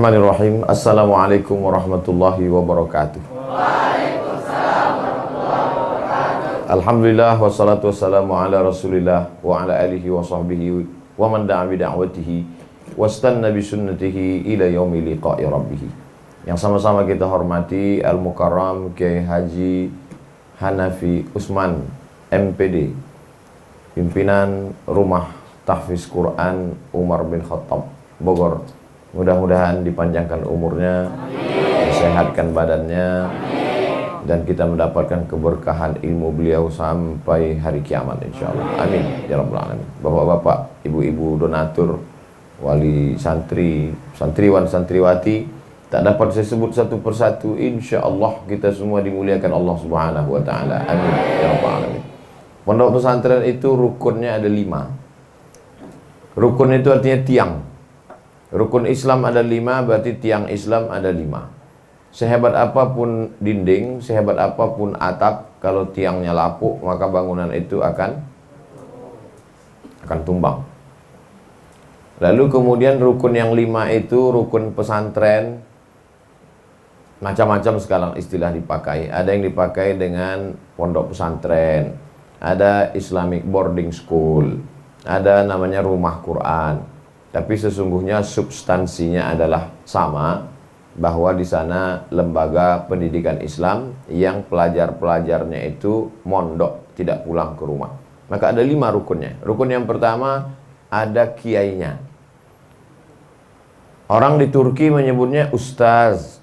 Bismillahirrahmanirrahim. Assalamualaikum warahmatullahi wabarakatuh. Alhamdulillah wassalatu wassalamu ala rasulillah wa ala alihi wa sahbihi wa man da'a bi da'watihi wastanna bi sunnatihi ila yaumi liqa'i rabbih. Yang sama-sama kita hormati Al-Mukarram Kiai Haji Hanafi Usman MPD, pimpinan Rumah Tahfiz Quran Umar bin Khattab Bogor. Mudah-mudahan dipanjangkan umurnya, disehatkan badannya, dan kita mendapatkan keberkahan ilmu beliau sampai hari kiamat insyaallah. Amin ya rabbal alamin. Bapak-bapak, ibu-ibu donatur, wali santri, santriwan, santriwati, tak dapat saya sebut satu persatu. Insyaallah kita semua dimuliakan Allah Subhanahu wa taala. Amin ya rabbal alamin. Pondok pesantren itu rukunnya ada 5. Rukun itu artinya tiang. Rukun Islam ada 5, berarti tiang Islam ada 5. Sehebat apapun dinding, sehebat apapun atap, kalau tiangnya lapuk, maka bangunan itu akan tumbang. Lalu kemudian rukun yang 5 itu rukun pesantren. Macam-macam sekarang istilah dipakai. Ada yang dipakai dengan pondok pesantren, ada Islamic boarding school, ada namanya rumah Quran. Tapi sesungguhnya substansinya adalah sama, bahwa di sana lembaga pendidikan Islam yang pelajar-pelajarnya itu mondok, tidak pulang ke rumah. Maka ada 5 rukunnya. Rukun yang pertama ada kiainya. Orang di Turki menyebutnya ustaz.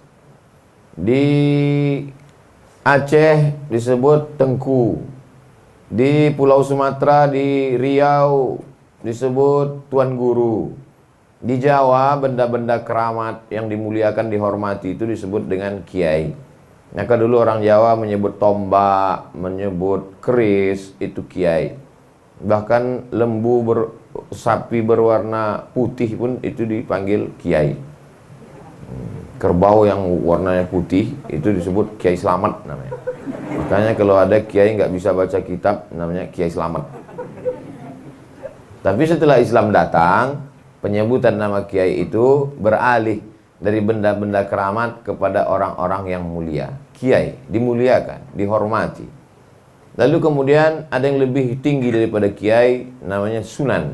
Di Aceh disebut tengku. Di Pulau Sumatera, di Riau disebut tuan guru. Di Jawa benda-benda keramat yang dimuliakan, dihormati itu disebut dengan kiai. Maka dulu orang Jawa menyebut tombak, menyebut keris, itu kiai. Bahkan lembu sapi berwarna putih pun itu dipanggil kiai. Kerbau yang warnanya putih itu disebut Kiai Slamet namanya. Makanya kalau ada kiai nggak bisa baca kitab, namanya Kiai Slamet. Tapi setelah Islam datang, penyebutan nama kiai itu beralih dari benda-benda keramat kepada orang-orang yang mulia. Kiai dimuliakan, dihormati. Lalu kemudian ada yang lebih tinggi daripada kiai, namanya sunan.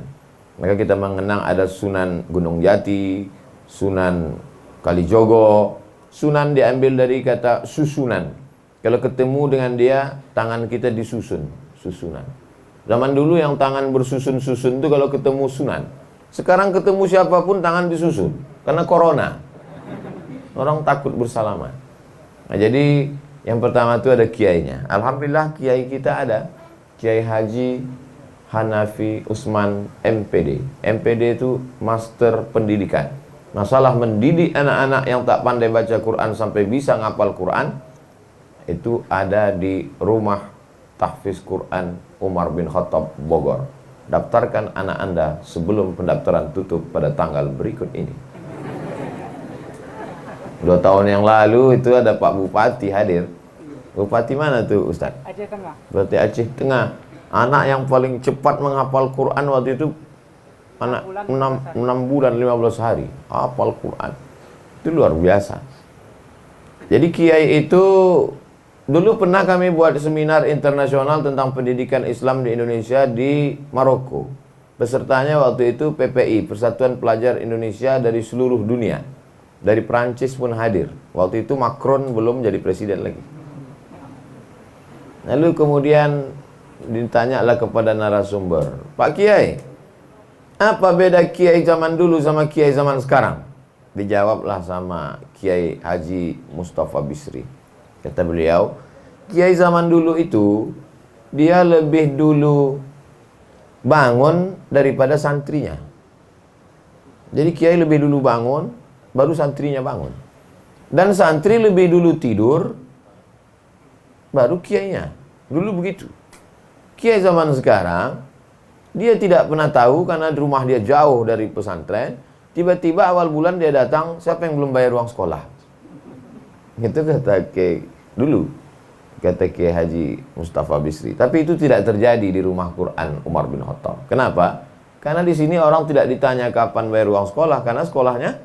Maka kita mengenang ada Sunan Gunung Jati, Sunan Kalijogo. Sunan diambil dari kata susunan. Kalau ketemu dengan dia, tangan kita disusun, susunan. Zaman dulu yang tangan bersusun-susun itu kalau ketemu sunan. Sekarang ketemu siapapun tangan disusun, karena corona. Orang takut bersalaman. Nah, jadi yang pertama itu ada kiainya. Alhamdulillah kiai kita ada. Kiai Haji Hanafi Usman MPD. MPD itu Master Pendidikan. Masalah mendidik anak-anak yang tak pandai baca Quran sampai bisa ngapal Quran, itu ada di Rumah Tahfiz Quran Umar bin Khattab Bogor. Daftarkan anak Anda sebelum pendaftaran tutup pada tanggal berikut ini. 2 tahun yang lalu itu ada Pak Bupati hadir. Bupati mana tuh Ustaz? Aceh Tengah. Berarti Aceh Tengah. Anak yang paling cepat menghafal Quran waktu itu anak 6 bulan 15 hari hafal Quran. Itu luar biasa. Jadi kiai itu dulu pernah kami buat seminar internasional tentang pendidikan Islam di Indonesia di Maroko. Pesertanya waktu itu PPI, Persatuan Pelajar Indonesia dari seluruh dunia. Dari Prancis pun hadir. Waktu itu Macron belum jadi presiden lagi. Lalu kemudian ditanyalah kepada narasumber, Pak Kiai, apa beda kiai zaman dulu sama kiai zaman sekarang? Dijawablah sama Kiai Haji Mustafa Bisri. Kata beliau, kiai zaman dulu itu dia lebih dulu bangun daripada santrinya. Jadi kiai lebih dulu bangun, baru santrinya bangun. Dan santri lebih dulu tidur, baru kiainya. Dulu begitu. Kiai zaman sekarang, dia tidak pernah tahu karena rumah dia jauh dari pesantren. Tiba-tiba awal bulan dia datang, siapa yang belum bayar uang sekolah? Itu kata Kiai dulu, kata Kiai Haji Mustafa Bisri. Tapi itu tidak terjadi di Rumah Quran Umar bin Khattab. Kenapa? Karena di sini orang tidak ditanya kapan bayar uang sekolah, karena sekolahnya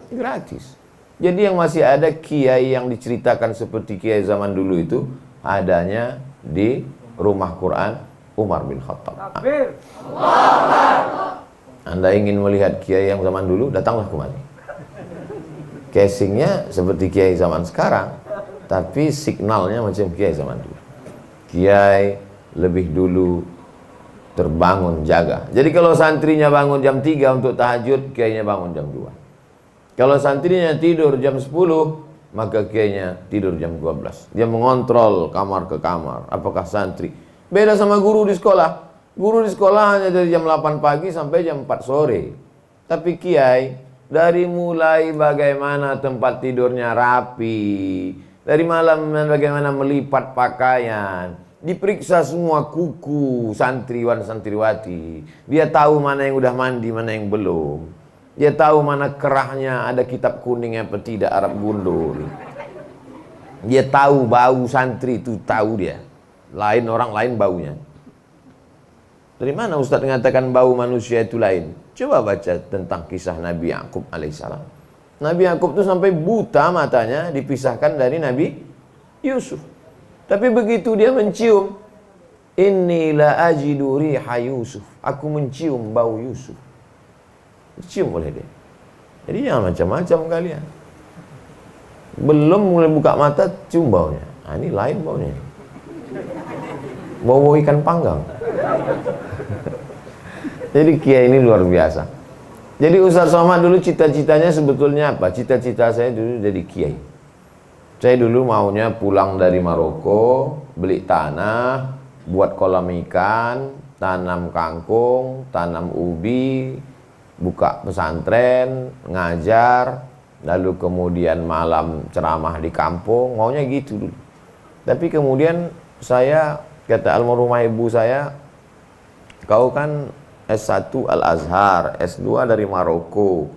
Gratis. Jadi yang masih ada kiai yang diceritakan seperti kiai zaman dulu itu adanya di rumah Quran Umar bin Khattab. Anda ingin melihat kiai yang zaman dulu, datanglah kemari. Casingnya seperti kiai zaman sekarang, tapi signalnya macam kiai zaman dulu. Kiai lebih dulu terbangun jaga. Jadi kalau santrinya bangun jam 3 untuk tahajud, kiainya bangun jam 2. Kalau santrinya tidur jam 10, maka kiainya tidur jam 12. Dia mengontrol kamar ke kamar, apakah santri. Beda sama guru di sekolah. Guru di sekolah hanya dari jam 8 pagi sampai jam 4 sore. Tapi kiai, dari mulai bagaimana tempat tidurnya rapi, dari malam bagaimana melipat pakaian, diperiksa semua kuku santriwan santriwati. Dia tahu mana yang udah mandi, mana yang belum. Dia tahu mana kerahnya, ada kitab kuning apa tidak, Arab gundul. Dia tahu bau santri itu, tahu dia. Lain orang lain baunya. Dari mana Ustaz mengatakan bau manusia itu lain? Coba baca tentang kisah Nabi Yakub alaihissalam. Nabi Yakub itu sampai buta matanya, dipisahkan dari Nabi Yusuf. Tapi begitu dia mencium, inni la ajidu riha Yusuf, aku mencium bau Yusuf. Dicium oleh dia. Jadi jangan macam-macam kalian. Belum mulai buka mata, cium baunya. Nah, ini lain baunya. Bau ikan panggang. Jadi kiai ini luar biasa. Jadi Ustaz Somad dulu cita-citanya sebetulnya apa? Cita-cita saya dulu jadi kiai. Saya dulu maunya pulang dari Maroko, beli tanah, buat kolam ikan, tanam kangkung, tanam ubi, buka pesantren, ngajar, lalu kemudian malam ceramah di kampung, maunya gitu dulu. Tapi kemudian saya, kata almarhumah ibu saya, kau kan S1 Al-Azhar, S2 dari Maroko,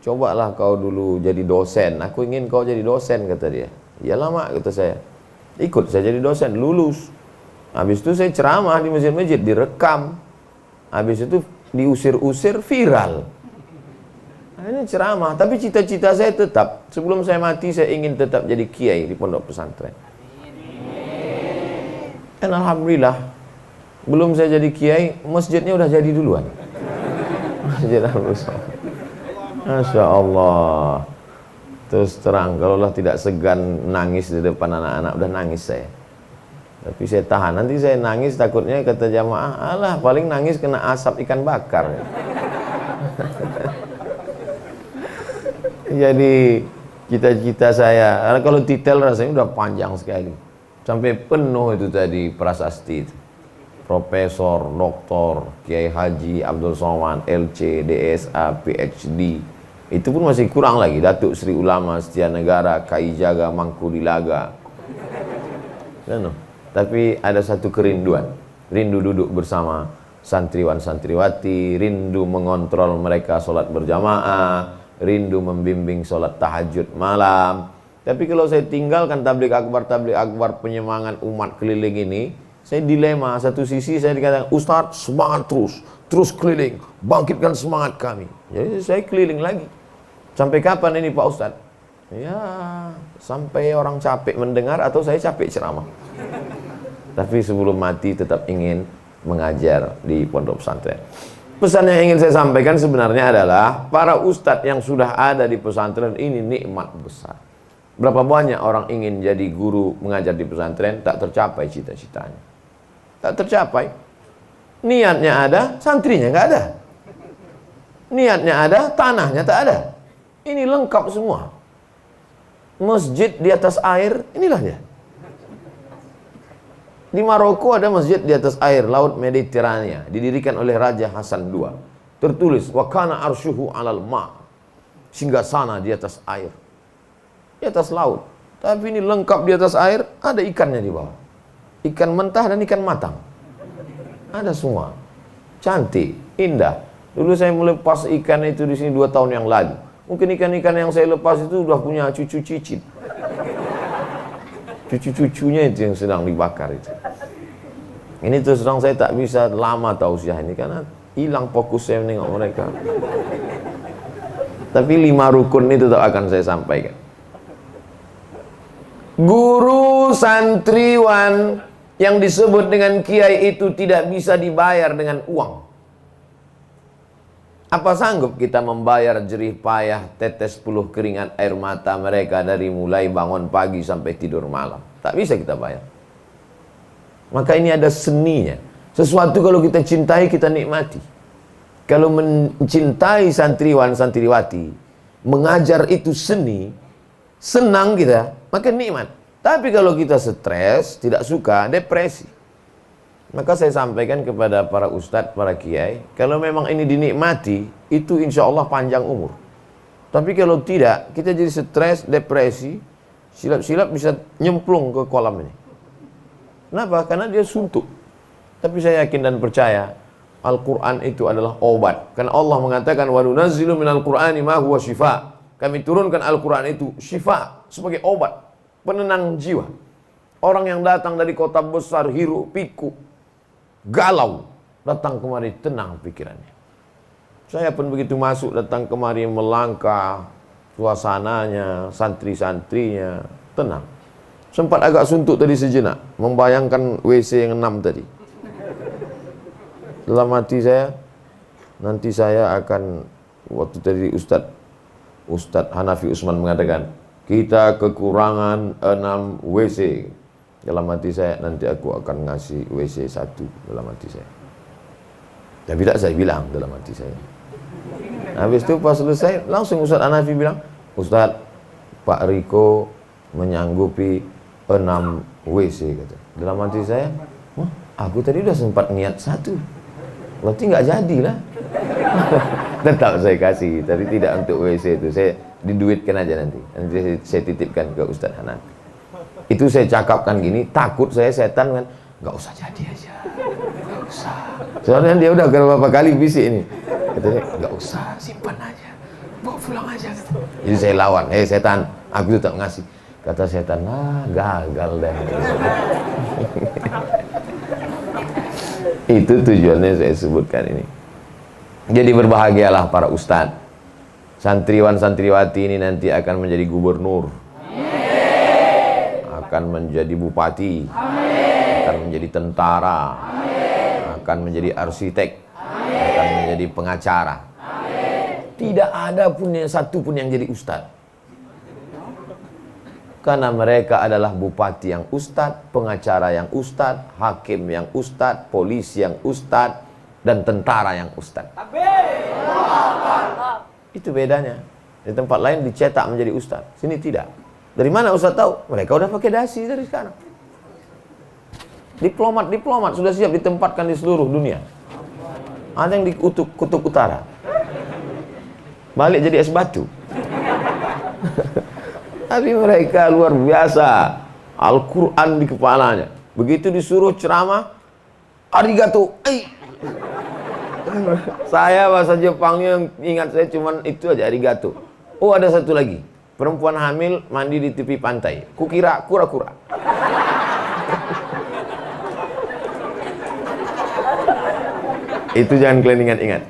cobalah kau dulu jadi dosen. Aku ingin kau jadi dosen, kata dia. Iyalah mak, kata saya. Ikut saya jadi dosen, lulus. Habis itu saya ceramah di masjid-masjid, direkam. Habis itu diusir-usir, viral. Nah, ini ceramah, tapi cita-cita saya tetap, sebelum saya mati saya ingin tetap jadi kiai di pondok pesantren. Dan alhamdulillah, belum saya jadi kiai, masjidnya udah jadi duluan. Masjid Al-Musola. Masya Allah. Terus terang, kalaulah tidak segan nangis di depan anak-anak, udah nangis saya. Tapi saya tahan, nanti saya nangis takutnya kata jamaah, alah paling nangis kena asap ikan bakar. Jadi cita-cita saya, kalau titel rasanya udah panjang sekali. Sampai penuh itu tadi prasasti itu. Profesor, Doktor, Kiai Haji Abdul Somad, LC, DSA, PhD. Itu pun masih kurang lagi. Datuk Sri Ulama, Setia Negara, KI Jaga, Mangkudilaga. Tapi ada satu kerinduan, rindu duduk bersama santriwan santriwati, rindu mengontrol mereka sholat berjamaah, rindu membimbing sholat tahajud malam. Tapi kalau saya tinggalkan tabligh akbar penyemangat umat keliling ini, saya dilema. Satu sisi saya dikatakan, Ustadz semangat terus keliling, bangkitkan semangat kami. Jadi saya keliling lagi. Sampai kapan ini Pak Ustadz? Ya sampai orang capek mendengar atau saya capek ceramah. Tapi sebelum mati tetap ingin mengajar di pondok pesantren. Pesan yang ingin saya sampaikan sebenarnya adalah para ustadz yang sudah ada di pesantren ini nikmat besar. Berapa banyak orang ingin jadi guru mengajar di pesantren, tak tercapai cita-citanya. Tak tercapai. Niatnya ada, santrinya nggak ada. Niatnya ada, tanahnya tak ada. Ini lengkap semua. Masjid di atas air, inilah dia. Di Maroko ada masjid di atas air, laut Mediterania, didirikan oleh Raja Hasan II. Tertulis, wa kana arsyuhu 'alal ma'. Singgasana di atas air. Di atas laut. Tapi ini lengkap di atas air, ada ikannya di bawah. Ikan mentah dan ikan matang. Ada semua. Cantik, indah. Dulu saya melepas ikan itu di sini 2 tahun yang lalu. Mungkin ikan-ikan yang saya lepas itu sudah punya cucu cicit. Cucu-cucunya itu yang sedang dibakar itu. Ini terus terang saya tak bisa lama tausiah ini karena hilang fokus saya menengok mereka. Tapi 5 rukun itu tetap akan saya sampaikan. Guru santriwan yang disebut dengan kiai itu tidak bisa dibayar dengan uang. Apa sanggup kita membayar jerih payah, tetes puluh keringat air mata mereka dari mulai bangun pagi sampai tidur malam? Tak bisa kita bayar. Maka ini ada seninya. Sesuatu kalau kita cintai, kita nikmati. Kalau mencintai santriwan, santriwati, mengajar itu seni, senang kita, maka nikmat. Tapi kalau kita stres, tidak suka, depresi. Maka saya sampaikan kepada para ustadz, para kiai, kalau memang ini dinikmati, itu insya Allah panjang umur. Tapi kalau tidak, kita jadi stres, depresi, silap-silap bisa nyemplung ke kolam ini. Kenapa? Karena dia suntuk. Tapi saya yakin dan percaya, Al-Quran itu adalah obat. Karena Allah mengatakan, wa nunazzilu minal Qur'ani ma huwa syifa. Kami turunkan Al-Quran itu syifa, sebagai obat, penenang jiwa. Orang yang datang dari kota besar, hiruk pikuk, galau, datang kemari tenang pikirannya. Saya pun begitu masuk, datang kemari melangkah, suasananya, santri-santrinya, tenang. Sempat agak suntuk tadi sejenak, membayangkan WC yang 6 tadi. Dalam hati saya, nanti saya akan, waktu tadi Ustadz Hanafi Usman mengatakan, kita kekurangan 6 WC. Dalam hati saya, nanti aku akan ngasih WC 1 dalam hati saya. Tapi tak saya bilang dalam hati saya. Habis itu pas selesai, langsung Ustadz Hanafi bilang, Ustadz, Pak Riko menyanggupi 6 WC, kata. Dalam hati saya, wah, aku tadi udah sempat niat 1. Berarti nggak jadilah. Tetap saya kasih, tapi tidak untuk WC itu. Saya diduitkan aja nanti. Nanti saya titipkan ke Ustadz Hanafi. Itu saya cakapkan gini, takut saya setan kan, nggak usah jadi aja, nggak usah. Soalnya dia udah berapa kali bisik ini. Katanya, nggak usah, simpan aja, bawa pulang aja. Jadi saya lawan, setan, aku tetap ngasih. Kata setan, gagal deh. Itu tujuannya saya sebutkan ini. Jadi berbahagialah para ustadz. Santriwan-santriwati ini nanti akan menjadi gubernur. Akan menjadi bupati. Akan menjadi tentara. Akan menjadi arsitek. Akan menjadi pengacara. Tidak ada pun satu pun yang jadi ustadz. Karena mereka adalah bupati yang ustadz, pengacara yang ustadz, hakim yang ustadz, polisi yang ustadz, dan tentara yang ustadz. Itu bedanya. Di tempat lain dicetak menjadi ustadz, sini tidak. Dari mana ustadz tahu? Mereka udah pakai dasi dari sekarang. Diplomat sudah siap ditempatkan di seluruh dunia. Ada yang di kutub utara, balik jadi es batu. Tapi mereka luar biasa. Al-Quran di kepalanya. Begitu disuruh ceramah, arigato. Saya bahasa Jepangnya yang ingat saya cuman itu aja, arigato. Oh, ada satu lagi. Perempuan hamil mandi di tepi pantai. Kukira kura-kura. Itu jangan kalian ingat-ingat.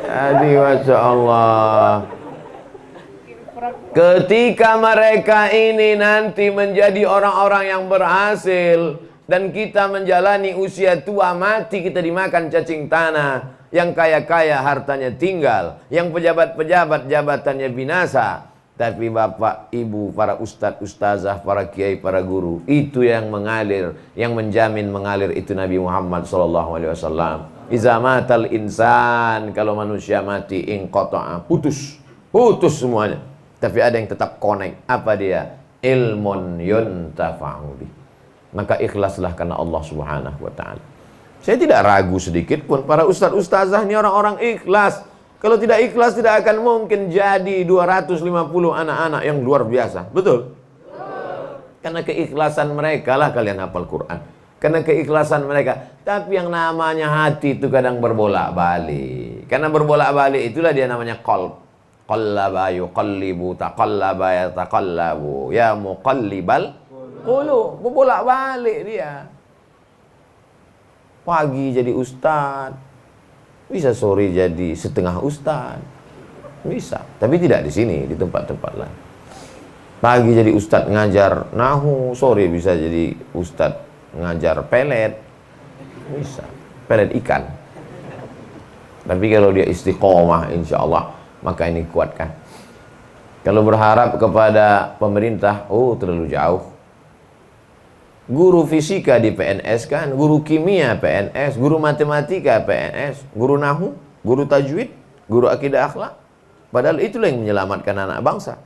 Aduh, Masya Allah. Ketika mereka ini nanti menjadi orang-orang yang berhasil, dan kita menjalani usia tua mati, kita dimakan cacing tanah. Yang kaya-kaya hartanya tinggal, yang pejabat-pejabat jabatannya binasa. Tapi bapak, ibu, para ustadz, ustazah, para kiai, para guru, itu yang mengalir, yang menjamin mengalir itu Nabi Muhammad SAW. Iza matal insan, kalau manusia mati, inqata'a, putus semuanya. Tapi ada yang tetap connect. Apa dia? Ilmun yuntafa'u bih. Maka ikhlaslah karena Allah Subhanahu wa ta'ala. Saya tidak ragu sedikit pun, para ustadz ustazah ini orang-orang ikhlas. Kalau tidak ikhlas, tidak akan mungkin jadi 250 anak-anak yang luar biasa. Betul? Karena keikhlasan mereka lah kalian hafal Quran. Karena keikhlasan mereka. Tapi yang namanya hati itu kadang berbolak-balik. Karena berbolak-balik itulah dia namanya qalb. Qallaba yuqallibu taqallaba yataqallabu ya muqallibal qulub. Berbolak-balik dia. Pagi jadi ustaz, Bisa sore jadi setengah ustaz. Bisa, tapi tidak di sini, di tempat-tempat lain. Pagi jadi ustaz ngajar nahu, sore bisa jadi ustaz ngajar pelet. Bisa, pelet ikan. Tapi kalau dia istiqomah, insya Allah, maka ini kuatkan. Kalau berharap kepada pemerintah, oh terlalu jauh. Guru fisika di PNS kan, guru kimia PNS, guru matematika PNS, guru nahu, guru tajwid, guru akidah akhlak. Padahal itulah yang menyelamatkan anak bangsa.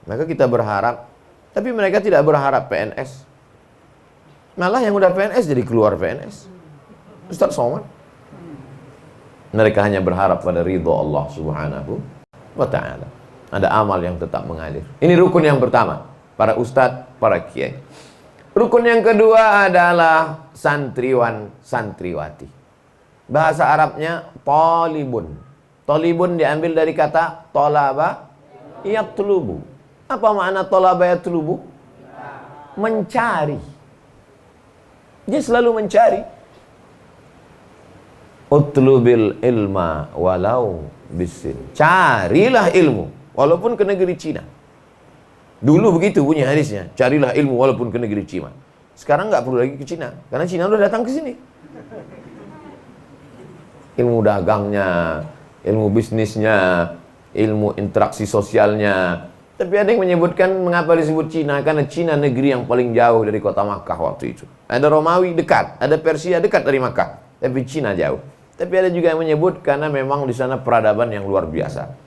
Maka kita berharap, tapi mereka tidak berharap PNS. Malah yang udah PNS jadi keluar PNS. Ustaz Somad. Mereka hanya berharap pada ridho Allah Subhanahu wa ta'ala. Ada amal yang tetap mengalir. Ini rukun yang pertama, para ustadz, para kiai. Rukun yang kedua adalah santriwan, santriwati. Bahasa Arabnya talibun. Talibun diambil dari kata tolaba yatlubu. Apa makna tolaba yatlubu? Mencari. Dia selalu mencari. Utlubil ilma walau bisin. Carilah ilmu walaupun ke negeri Cina. Dulu begitu bunyi hadisnya, carilah ilmu walaupun ke negeri Cina. Sekarang nggak perlu lagi ke Cina, karena Cina udah datang ke sini. Ilmu dagangnya, ilmu bisnisnya, ilmu interaksi sosialnya. Tapi ada yang menyebutkan mengapa disebut Cina, karena Cina negeri yang paling jauh dari kota Makkah waktu itu. Ada Romawi dekat, ada Persia dekat dari Makkah, tapi Cina jauh. Tapi ada juga yang menyebut karena memang di sana peradaban yang luar biasa.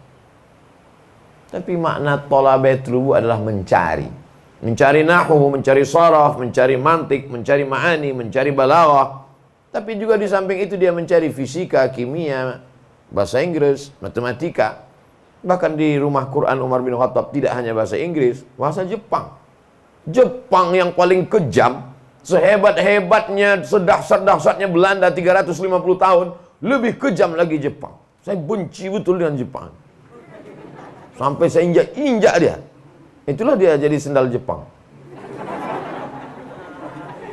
Tapi makna tolabatlubu adalah mencari. Mencari nahwu, mencari sharaf, mencari mantik, mencari ma'ani, mencari balaghah. Tapi juga di samping itu dia mencari fisika, kimia, bahasa Inggris, matematika. Bahkan di rumah Quran Umar bin Khattab tidak hanya bahasa Inggris, bahasa Jepang. Jepang yang paling kejam, sehebat-hebatnya, sedahsyat-dahsyatnya Belanda 350 tahun, lebih kejam lagi Jepang. Saya benci betul dengan Jepang. Sampai saya injak-injak dia. Itulah dia jadi sendal Jepang.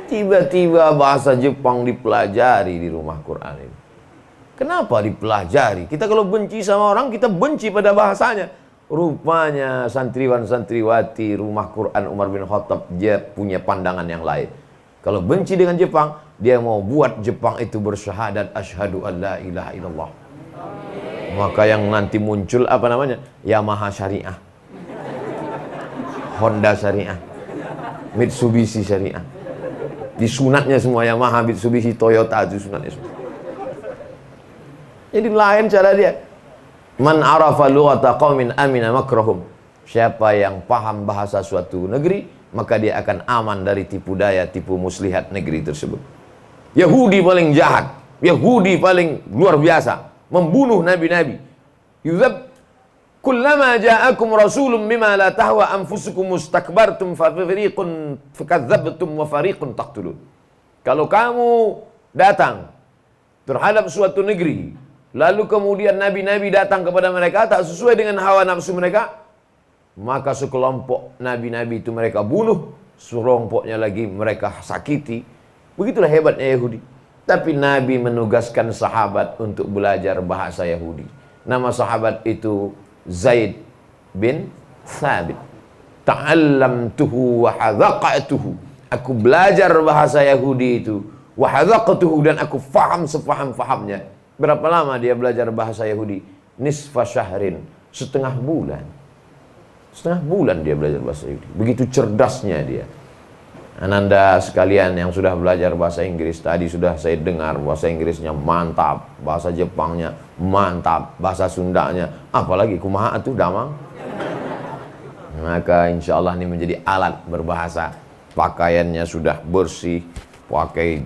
Tiba-tiba bahasa Jepang dipelajari di rumah Quran ini. Kenapa dipelajari? Kita kalau benci sama orang, kita benci pada bahasanya. Rupanya santriwan-santriwati rumah Quran Umar bin Khattab, dia punya pandangan yang lain. Kalau benci dengan Jepang, dia mau buat Jepang itu bersyahadat asyhadu an la ilaha illallah. Maka yang nanti muncul apa namanya? Yamaha Syariah, Honda Syariah, Mitsubishi Syariah. Disunatnya semua Yamaha, Mitsubishi, Toyota itu sunatnya semua. Jadi lain cara dia. Man arafa lughata qaumin amina makrahum. Siapa yang paham bahasa suatu negeri, maka dia akan aman dari tipu daya, tipu muslihat negeri tersebut. Yahudi paling jahat, Yahudi paling luar biasa, membunuh nabi-nabi. Yuzab kullama ja'akum rasulun bima la tahwa anfusukum mustakbartum fa fariqun fakadzabtum wa fariqun taqtulun. Kalau kamu datang terhadap suatu negeri, lalu kemudian nabi-nabi datang kepada mereka tak sesuai dengan hawa nafsu mereka, maka sekelompok nabi-nabi itu mereka bunuh, sekelompoknya lagi mereka sakiti. Begitulah hebatnya Yahudi. Tapi Nabi menugaskan sahabat untuk belajar bahasa Yahudi. Nama sahabat itu Zaid bin Thabit. Ta'allamtuhu wa hadaqatuhu. Aku belajar bahasa Yahudi itu, wa hadaqatuhu, dan aku faham sefaham-fahamnya. Berapa lama dia belajar bahasa Yahudi? Nisfa syahrin, setengah bulan. Setengah bulan dia belajar bahasa Yahudi. Begitu cerdasnya dia. Ananda sekalian yang sudah belajar bahasa Inggris, tadi sudah saya dengar bahasa Inggrisnya mantap, bahasa Jepangnya mantap, bahasa Sundanya, apalagi kumaha atuh damang. Maka insya Allah ini menjadi alat berbahasa. Pakaiannya sudah bersih, pakai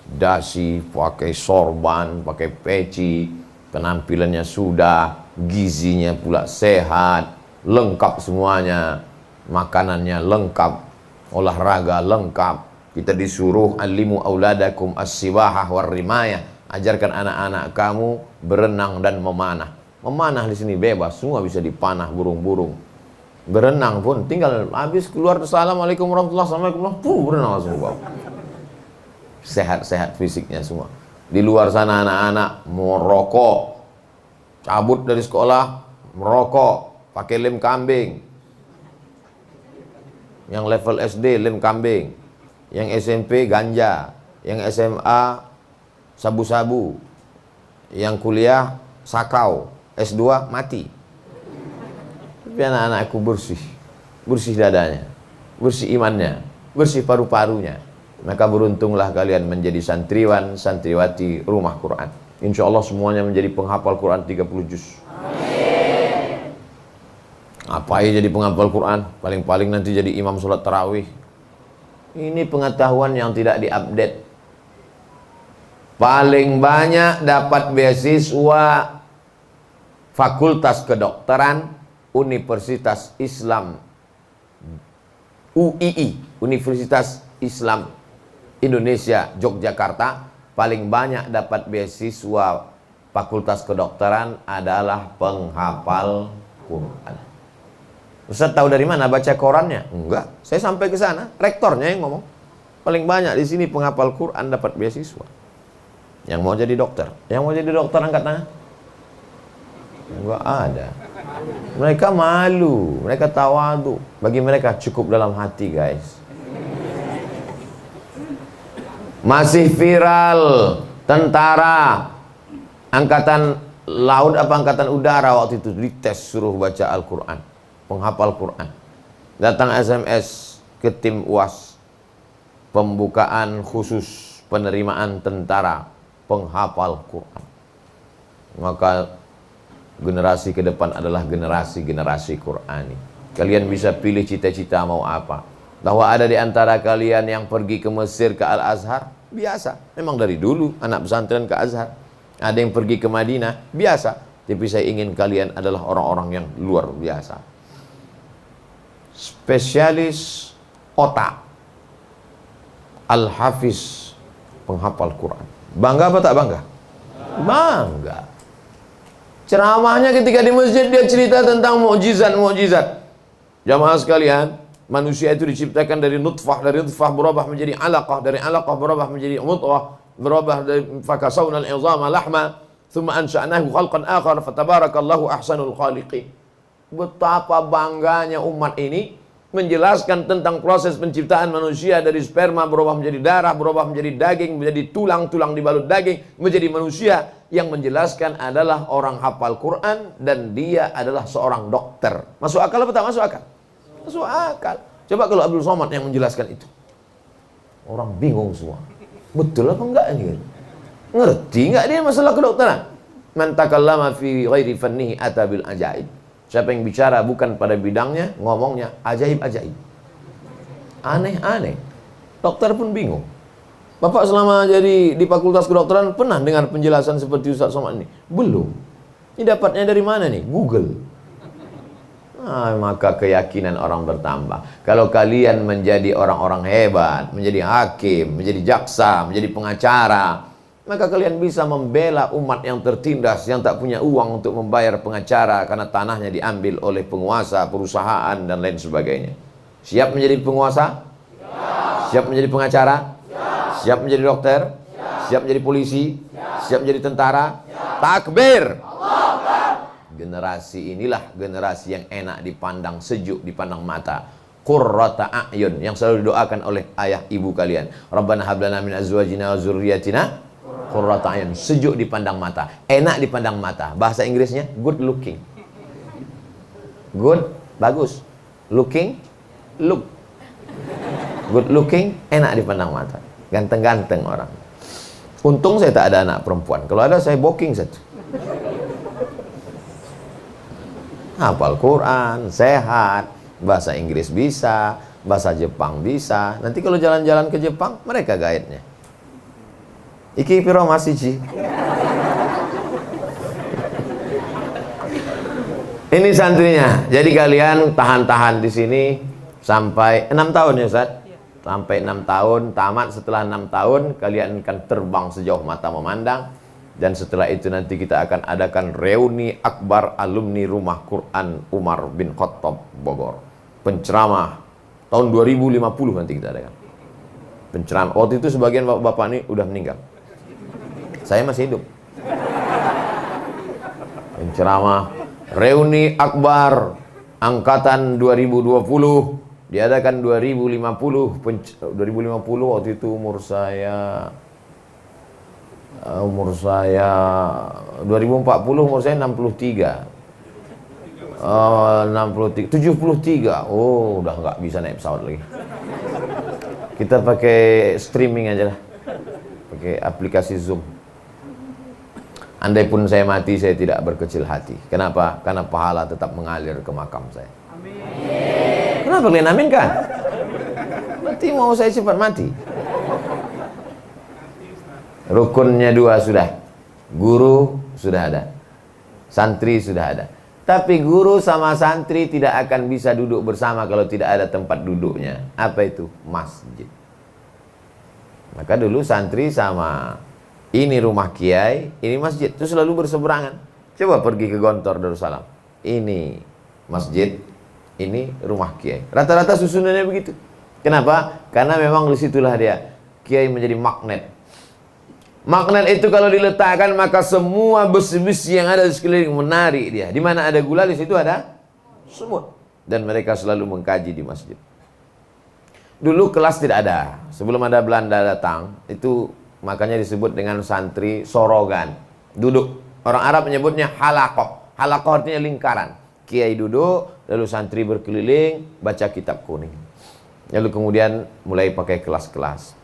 dasi, pakai sorban, pakai peci, penampilannya sudah, gizinya pula sehat, lengkap semuanya, makanannya lengkap, olahraga lengkap. Kita disuruh alimu auladakum as-sibahah war-rimayah, ajarkan anak-anak kamu berenang dan memanah. Memanah di sini bebas, semua bisa dipanah burung-burung. Berenang pun tinggal habis keluar assalamualaikum warahmatullahi wabarakatuh, berenang langsung bawah. Sehat-sehat fisiknya semua. Di luar sana anak-anak merokok, cabut dari sekolah, merokok, pakai lem kambing. Yang level SD lem kambing, yang SMP ganja, yang SMA sabu-sabu, yang kuliah sakau, S2 mati. Tapi anak-anakku bersih, bersih dadanya, bersih imannya, bersih paru-parunya. Maka beruntunglah kalian menjadi santriwan, santriwati rumah Quran. Insya Allah semuanya menjadi penghafal Quran 30 juz. Amin. Apa ya jadi penghafal Quran? Paling-paling nanti jadi imam sholat tarawih. Ini pengetahuan yang tidak diupdate. Paling banyak dapat beasiswa Fakultas Kedokteran Universitas Islam UII, Universitas Islam Indonesia Yogyakarta. Paling banyak dapat beasiswa Fakultas Kedokteran adalah penghafal Quran. Ustaz tahu dari mana? Baca korannya? Enggak, saya sampai ke sana, rektornya yang ngomong. Paling banyak di sini penghafal Quran dapat beasiswa. Yang mau jadi dokter, yang mau jadi dokter angkat tangan. Enggak ada. Mereka malu, mereka tawadu. Bagi mereka cukup dalam hati, guys. Masih viral tentara angkatan laut apa angkatan udara waktu itu dites suruh baca Al-Quran, penghafal Quran. Datang SMS ke tim UAS, pembukaan khusus penerimaan tentara penghafal Quran. Maka generasi ke depan adalah generasi Qurani. Kalian bisa pilih cita-cita mau apa. Bahwa ada di antara kalian yang pergi ke Mesir, ke Al-Azhar, biasa. Memang dari dulu anak pesantren ke Azhar. Ada yang pergi ke Madinah, biasa. Tapi saya ingin kalian adalah orang-orang yang luar biasa. Spesialis otak. Al-Hafiz, penghafal Quran. Bangga apa tak bangga? Bangga. Ceramahnya ketika di masjid dia cerita tentang mukjizat-mukjizat. Jamaah sekalian, manusia itu diciptakan dari nutfah berubah menjadi alaqah, dari alaqah berubah menjadi mudghah, berubah dari fakasawna al-'idhama lahma, thumma ansha'nahu khalqan akhar, fatabarakallahu ahsanul khaliqin. Betapa bangganya umat ini menjelaskan tentang proses penciptaan manusia dari sperma berubah menjadi darah, berubah menjadi daging, menjadi tulang, tulang dibalut daging, menjadi manusia. Yang menjelaskan adalah orang hafal Quran dan dia adalah seorang dokter. Masuk akal apa tak masuk akal? Masuk akal. Coba kalau Abdul Somad yang menjelaskan itu, orang bingung semua. Betul apa enggak ini? Ngerti enggak dia masalah kedokteran? Man takallama fi ghairi fannihi ata bil ajaib. Siapa yang bicara bukan pada bidangnya, ngomongnya ajaib-ajaib. Aneh-aneh. Dokter pun bingung. Bapak selama jadi di Fakultas Kedokteran pernah dengar penjelasan seperti Ustaz Somad ini? Belum. Ini dapatnya dari mana nih? Google. Maka keyakinan orang bertambah. Kalau kalian menjadi orang-orang hebat, menjadi hakim, menjadi jaksa, menjadi pengacara, maka kalian bisa membela umat yang tertindas, yang tak punya uang untuk membayar pengacara karena tanahnya diambil oleh penguasa, perusahaan, dan lain sebagainya. Siap menjadi penguasa? Siap menjadi pengacara? Siap menjadi dokter? Siap menjadi polisi? Siap menjadi tentara? Takbir! Generasi inilah generasi yang enak dipandang, sejuk dipandang mata. Qurrata a'yun, yang selalu didoakan oleh ayah ibu kalian. Rabbana hablana min azwajina wa dzurriyyatina qurrata a'yun, sejuk dipandang mata, enak dipandang mata. Bahasa Inggrisnya good looking. Good, bagus. Looking, look. Good looking, enak dipandang mata. Ganteng-ganteng orang. Untung saya tak ada anak perempuan. Kalau ada saya booking satu. Hafal Quran, sehat, bahasa Inggris bisa, bahasa Jepang bisa. Nanti kalau jalan-jalan ke Jepang, mereka guide-nya. Iki piro masih Ci? Ini santrinya. Jadi kalian tahan-tahan di sini sampai 6 tahun ya Ustaz? Sampai 6 tahun, tamat. Setelah 6 tahun kalian akan terbang sejauh mata memandang. Dan setelah itu nanti kita akan adakan reuni akbar alumni Rumah Quran Umar bin Khattab Bogor. Penceramah tahun 2050 nanti kita adakan. Penceramah. Waktu itu sebagian bapak-bapak ini udah meninggal. Saya masih hidup. Penceramah reuni akbar angkatan 2020 diadakan 2050. 2050 waktu itu umur saya 2040 umur saya 63. 73. Oh, udah nggak bisa naik pesawat lagi. Kita pakai streaming aja lah. Pakai aplikasi Zoom. Andai pun saya mati, saya tidak berkecil hati. Kenapa? Karena pahala tetap mengalir ke makam saya. Amin. Kenapa kalian aminkan? Berarti mau saya cepat mati. Rukunnya 2 sudah. Guru sudah ada. Santri sudah ada. Tapi guru sama santri tidak akan bisa duduk bersama kalau tidak ada tempat duduknya. Apa itu? Masjid. Maka dulu santri sama ini rumah kiai, ini masjid. Itu selalu berseberangan. Coba pergi ke Gontor Darussalam. Ini masjid, ini rumah kiai. Rata-rata susunannya begitu. Kenapa? Karena memang disitulah dia. Kiai menjadi magnet. Magnet itu kalau diletakkan maka semua besi-besi yang ada di sekeliling menarik dia. Di mana ada gula di situ ada semut. Dan mereka selalu mengkaji di masjid. Dulu kelas tidak ada. Sebelum ada Belanda datang, itu makanya disebut dengan santri sorogan. Duduk. Orang Arab menyebutnya halaqah. Halaqah artinya lingkaran. Kiai duduk, lalu santri berkeliling baca kitab kuning. Lalu kemudian mulai pakai kelas-kelas.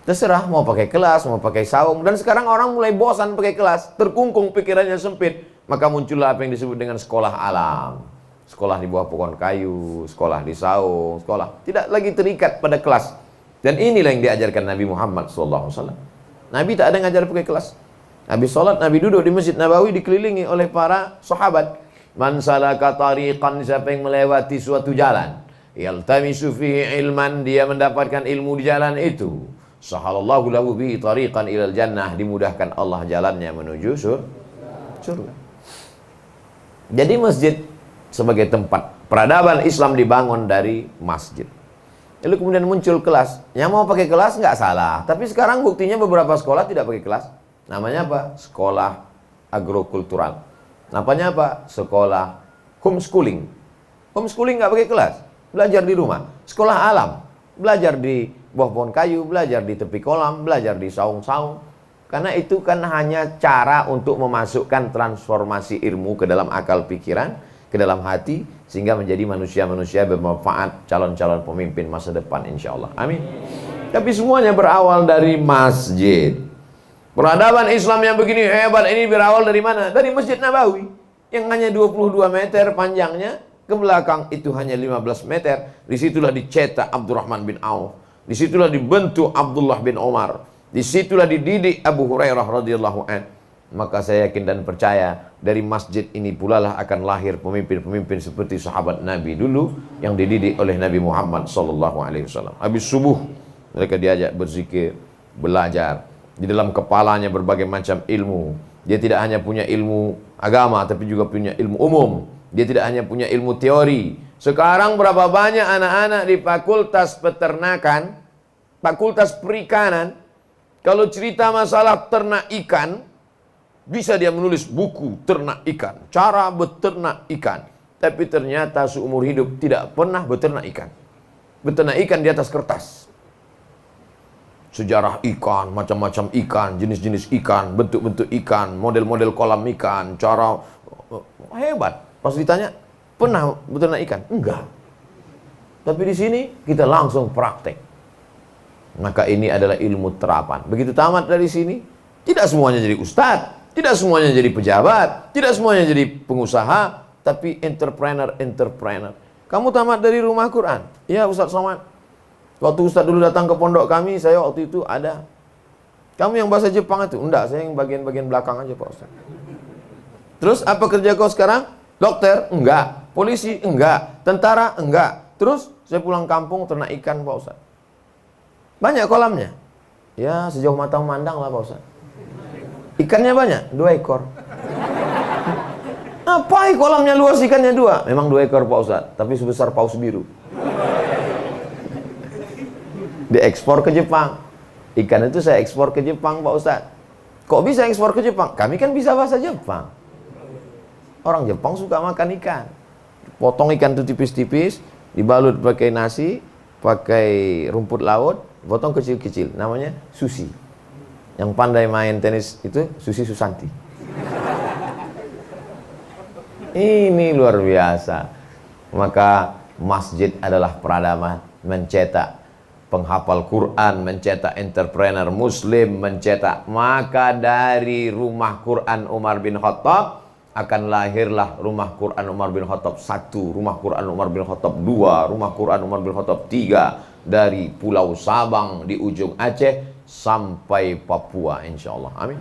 Terserah mau pakai kelas, mau pakai saung. Dan sekarang orang mulai bosan pakai kelas, terkungkung pikirannya sempit. Maka muncullah apa yang disebut dengan sekolah alam. Sekolah di bawah pohon kayu, sekolah di saung, sekolah tidak lagi terikat pada kelas. Dan inilah yang diajarkan Nabi Muhammad SAW. Nabi tak ada ngajar pakai kelas. Nabi sholat, Nabi duduk di Masjid Nabawi dikelilingi oleh para sahabat. Man salaka tariqan, siapa yang melewati suatu jalan, yaltamisu fihi ilman, dia mendapatkan ilmu di jalan itu. Sahalallahu lahu bihi tariqan ilal jannah, dimudahkan Allah jalannya menuju surga. Jadi masjid sebagai tempat peradaban Islam dibangun dari masjid. Lalu kemudian muncul kelas. Yang mau pakai kelas nggak salah. Tapi sekarang buktinya beberapa sekolah tidak pakai kelas. Namanya apa? Sekolah agrokultural. Namanya apa? Sekolah homeschooling. Homeschooling nggak pakai kelas. Belajar di rumah. Sekolah alam. Belajar di bawah pohon kayu, belajar di tepi kolam, belajar di saung-saung. Karena itu kan hanya cara untuk memasukkan transformasi ilmu ke dalam akal pikiran, ke dalam hati, sehingga menjadi manusia-manusia bermanfaat, calon-calon pemimpin masa depan insya Allah. Amin. Tapi semuanya berawal dari masjid. Peradaban Islam yang begini hebat ini berawal dari mana? Dari Masjid Nabawi yang hanya 22 meter panjangnya, ke belakang itu hanya 15 meter. Disitulah dicetak Abdurrahman bin Auf. Disitulah dibentuk Abdullah bin Umar. Disitulah dididik Abu Hurairah radhiyallahu an. Maka saya yakin dan percaya dari masjid ini pula lah akan lahir pemimpin-pemimpin seperti sahabat Nabi dulu yang dididik oleh Nabi Muhammad SAW. Habis subuh mereka diajak berzikir, belajar. Di dalam kepalanya berbagai macam ilmu. Dia tidak hanya punya ilmu agama tapi juga punya ilmu umum. Dia tidak hanya punya ilmu teori. Sekarang berapa banyak anak-anak di fakultas peternakan, fakultas perikanan, kalau cerita masalah ternak ikan, bisa dia menulis buku ternak ikan, cara beternak ikan. Tapi ternyata seumur hidup tidak pernah beternak ikan. Beternak ikan di atas kertas. Sejarah ikan, macam-macam ikan, jenis-jenis ikan, bentuk-bentuk ikan, model-model kolam ikan, cara hebat. Pas ditanya, pernah beternak ikan? Enggak. Tapi di sini kita langsung praktek. Maka ini adalah ilmu terapan. Begitu tamat dari sini, tidak semuanya jadi ustadz, tidak semuanya jadi pejabat, tidak semuanya jadi pengusaha, tapi entrepreneur. Kamu tamat dari rumah Quran? Ya Ustadz Somad. Waktu Ustadz dulu datang ke pondok kami, saya waktu itu ada. Kamu yang bahasa Jepang itu? Enggak, saya yang bagian-bagian belakang aja Pak Ustadz. Terus apa kerja kau sekarang? Dokter? Enggak. Polisi? Enggak. Tentara? Enggak. Terus saya pulang kampung ternak ikan Pak Ustadz. Banyak kolamnya. Ya sejauh mata memandang lah Pak Ustadz. Ikannya banyak? 2 ekor. Apa kolamnya luas ikannya 2? Memang 2 ekor Pak Ustadz. Tapi sebesar paus biru. Diekspor ke Jepang. Ikan itu saya ekspor ke Jepang Pak Ustadz. Kok bisa ekspor ke Jepang? Kami kan bisa bahasa Jepang. Orang Jepang suka makan ikan. Potong ikan itu tipis-tipis, dibalut pakai nasi, pakai rumput laut, potong kecil-kecil. Namanya sushi. Yang pandai main tenis itu Susi Susanti. Ini luar biasa. Maka masjid adalah peradaban, mencetak penghafal Quran, mencetak entrepreneur muslim, mencetak. Maka dari rumah Quran Umar bin Khattab akan lahirlah rumah Quran Umar bin Khattab 1, rumah Quran Umar bin Khattab 2, rumah Quran Umar bin Khattab 3, dari Pulau Sabang di ujung Aceh sampai Papua, insya Allah. Amin.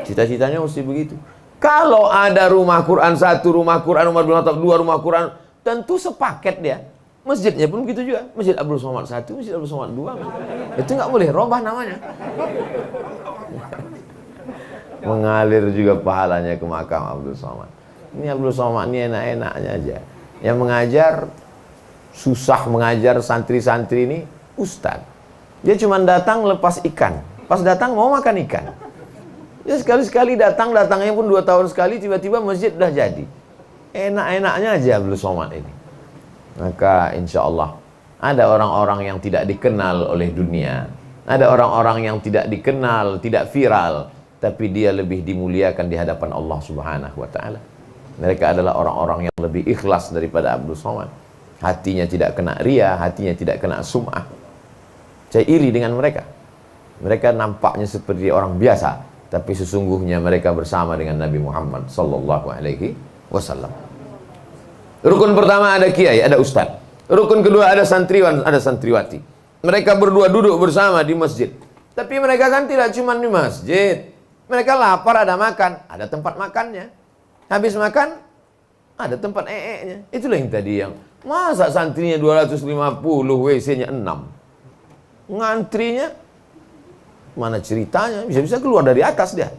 Cita-citanya mesti begitu. Kalau ada rumah Quran 1, rumah Quran Umar bin Khattab 2, rumah Quran, tentu sepaket dia. Masjidnya pun begitu juga. Masjid Abdul Somad 1, Masjid Abdul Somad 2. Itu nggak boleh robah namanya. Mengalir juga pahalanya ke makam Abdul Somad. Ini Abdul Somad ini enak-enaknya aja. Yang mengajar, susah mengajar santri-santri ini ustaz. Dia cuma datang lepas ikan. Pas datang mau makan ikan. Dia sekali-sekali datangnya pun 2 tahun sekali, tiba-tiba masjid udah jadi. Enak-enaknya aja Abdul Somad ini. Maka insya Allah ada orang-orang yang tidak dikenal oleh dunia. Ada orang-orang yang tidak dikenal, tidak viral, tapi dia lebih dimuliakan di hadapan Allah Subhanahu wa ta'ala. Mereka adalah orang-orang yang lebih ikhlas daripada Abdul Somad. Hatinya tidak kena ria, hatinya tidak kena sum'ah. Saya iri dengan mereka. Mereka nampaknya seperti orang biasa, tapi sesungguhnya mereka bersama dengan Nabi Muhammad sallallahu alaihi wasallam. Rukun pertama ada kiai, ada ustaz. Rukun kedua ada santriwan, ada santriwati. Mereka berdua duduk bersama di masjid. Tapi mereka kan tidak cuma di masjid. Mereka lapar, ada makan, ada tempat makannya. Habis makan, ada tempat nya. Itulah yang tadi yang masa santrinya 250, WC-nya 6. Ngantrinya mana ceritanya, bisa-bisa keluar dari atas dia.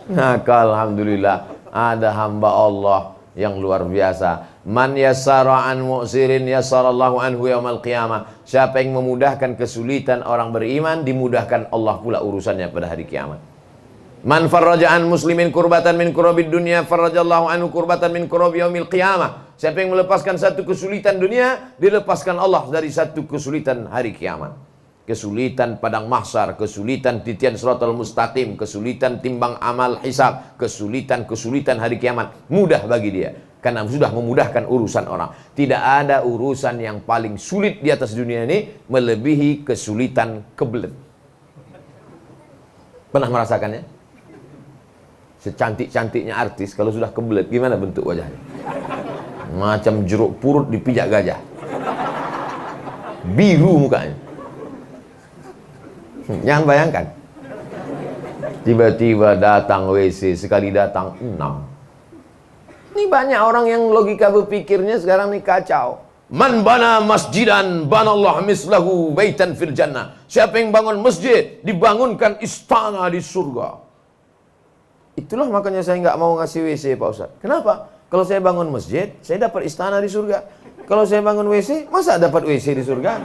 Maka alhamdulillah ada hamba Allah yang luar biasa. Man yassara an mu'sirin yassarallahu anhu yaumal qiyamah. Siapa yang memudahkan kesulitan orang beriman, dimudahkan Allah pula urusannya pada hari kiamat. Man farraja an muslimin kurbatan min kurabid dunya farrajallahu anhu kurbatan min kurabi yaumil qiyamah. Siapa yang melepaskan satu kesulitan dunia, dilepaskan Allah dari satu kesulitan hari kiamat. Kesulitan padang mahsyar, kesulitan titian siratal mustaqim, kesulitan timbang amal hisab, kesulitan hari kiamat, mudah bagi dia karena sudah memudahkan urusan orang. Tidak ada urusan yang paling sulit di atas dunia ini melebihi kesulitan kebelet. Pernah merasakannya? Secantik-cantiknya artis, kalau sudah kebelet, gimana bentuk wajahnya? Macam jeruk purut dipijak gajah. Biru mukanya. Jangan bayangkan. Tiba-tiba datang WC, sekali datang 6. Ini banyak orang yang logika berpikirnya sekarang nih kacau. Man bana masjidan banallah mislahu baitan fil jannah. Siapa yang bangun masjid, dibangunkan istana di surga. Itulah makanya saya nggak mau ngasih WC Pak Ustaz. Kenapa? Kalau saya bangun masjid, saya dapat istana di surga. Kalau saya bangun WC, masa dapat WC di surga?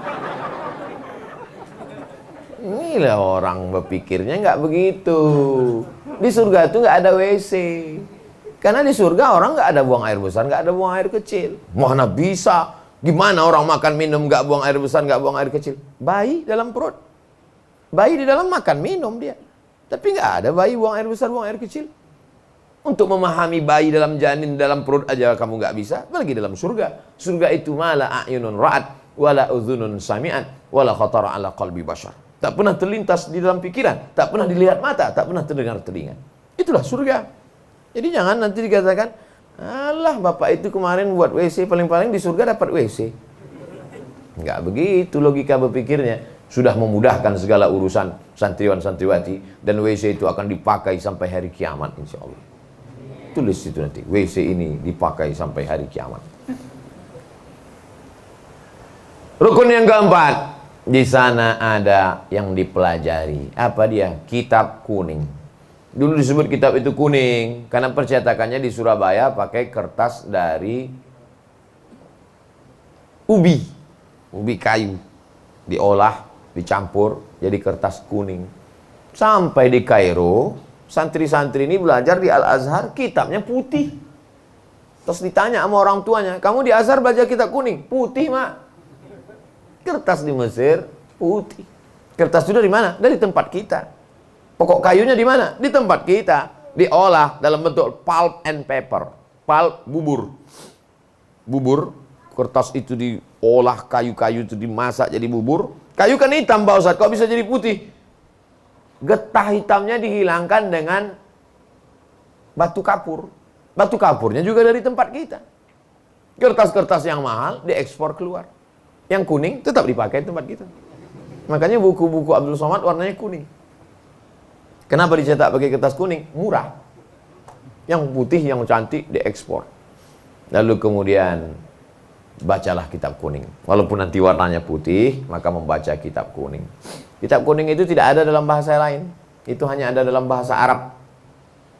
Inilah orang berpikirnya nggak begitu. Di surga itu nggak ada WC. Karena di surga orang nggak ada buang air besar, nggak ada buang air kecil. Mana bisa? Gimana orang makan minum nggak buang air besar, nggak buang air kecil? Bayi dalam perut. Bayi di dalam makan minum dia. Tapi nggak ada bayi buang air besar, buang air kecil. Untuk memahami bayi dalam janin, dalam perut aja kamu nggak bisa, apalagi dalam surga. Surga itu mala a'yunun ra'at, wala udhunun sami'at, wala khatara ala qalbi bashar. Tak pernah terlintas di dalam pikiran, tak pernah dilihat mata, tak pernah terdengar telinga. Itulah surga. Jadi jangan nanti dikatakan, alah bapak itu kemarin buat WC, paling-paling di surga dapat WC. Enggak begitu logika berpikirnya. Sudah memudahkan segala urusan santriwan-santriwati, dan WC itu akan dipakai sampai hari kiamat insya Allah. Tulis itu nanti, WC ini dipakai sampai hari kiamat. Rukun yang keempat, di sana ada yang dipelajari. Apa dia? Kitab kuning. Dulu disebut kitab itu kuning karena percetakannya di Surabaya pakai kertas dari ubi kayu, diolah, dicampur jadi kertas kuning. Sampai di Kairo, santri-santri ini belajar di Al-Azhar, kitabnya putih. Terus ditanya sama orang tuanya, kamu di Azhar belajar kitab kuning? Putih, Mak. Kertas di Mesir, putih. Kertas itu dari mana? Dari tempat kita. Pokok kayunya di mana? Di tempat kita. Diolah dalam bentuk pulp and paper. Pulp, bubur. Bubur, kertas itu diolah, kayu-kayu itu dimasak jadi bubur. Kayu kan hitam, Pak Ustadz, kok bisa jadi putih? Getah hitamnya dihilangkan dengan batu kapur. Batu kapurnya juga dari tempat kita. Kertas-kertas yang mahal diekspor keluar. Yang kuning tetap dipakai tempat kita. Makanya buku-buku Abdul Somad warnanya kuning. Kenapa dicetak pakai kertas kuning? Murah. Yang putih, yang cantik diekspor. Lalu kemudian bacalah kitab kuning. Walaupun nanti warnanya putih, maka membaca kitab kuning. Kitab kuning itu tidak ada dalam bahasa lain. Itu hanya ada dalam bahasa Arab.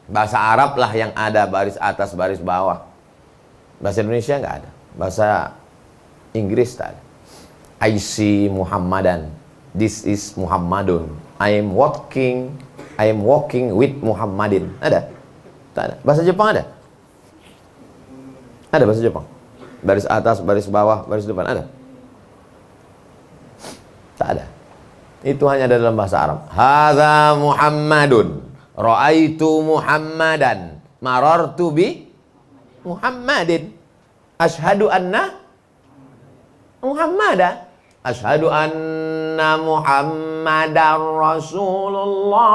Bahasa Arab lah yang ada baris atas, baris bawah. Bahasa Indonesia nggak ada. Bahasa Inggris tak ada. I see Muhammadan. This is Muhammadun. I am walking with Muhammadin. Ada? Tak ada. Bahasa Jepang ada? Ada bahasa Jepang? Baris atas, baris bawah, baris depan ada? Tak ada. Itu hanya ada dalam bahasa Arab. Hadza Muhammadun. Ra'aitu Muhammadan. Marartu bi Muhammadin. Ashhadu anna Muhammadan. Ashhadu anna Muhammadan Rasulullah.